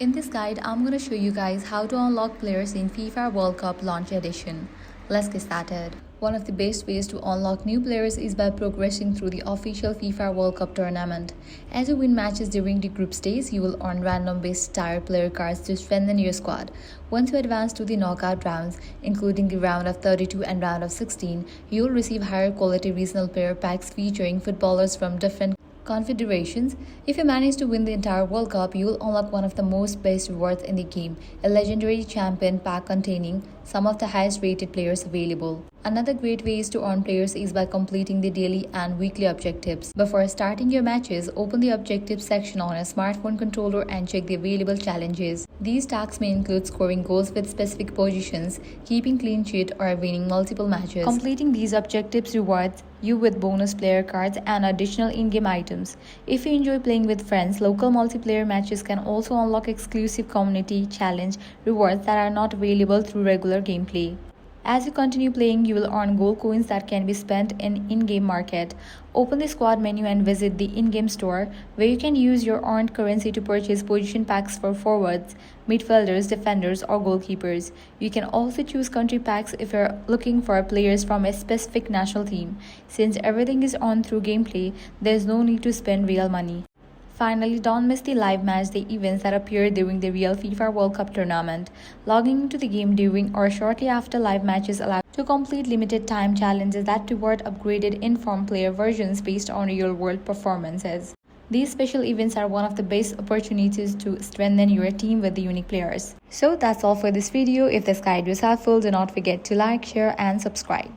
In this guide, I'm going to show you guys how to unlock players in FIFA World Cup Launch Edition. Let's get started. One of the best ways to unlock new players is by progressing through the official FIFA World Cup tournament. As you win matches during the group stage, you will earn random best tier player cards to strengthen your squad. Once you advance to the knockout rounds, including the round of 32 and round of 16, you will receive higher quality regional player packs featuring footballers from different confederations. If you manage to win the entire World Cup, you will unlock one of the most best rewards in the game, a legendary champion pack containing some of the highest rated players available. Another great way to earn players is by completing the daily and weekly objectives. Before starting your matches, open the objectives section on a smartphone controller and check the available challenges. These tasks may include scoring goals with specific positions, keeping clean sheet, or winning multiple matches. Completing these objectives rewards you with bonus player cards and additional in-game items. If you enjoy playing with friends, local multiplayer matches can also unlock exclusive community challenge rewards that are not available through regular gameplay. As you continue playing, you will earn gold coins that can be spent in in-game market. Open the squad menu and visit the in-game store, where you can use your earned currency to purchase position packs for forwards, midfielders, defenders, or goalkeepers. You can also choose country packs if you're looking for players from a specific national team. Since everything is earned through gameplay, there's no need to spend real money. Finally, don't miss the live match day events that appear during the real FIFA World Cup tournament. Logging into the game during or shortly after live matches allows you to complete limited time challenges that reward upgraded informed player versions based on real-world performances. These special events are one of the best opportunities to strengthen your team with the unique players. So that's all for this video. If this guide was helpful, do not forget to like, share and subscribe.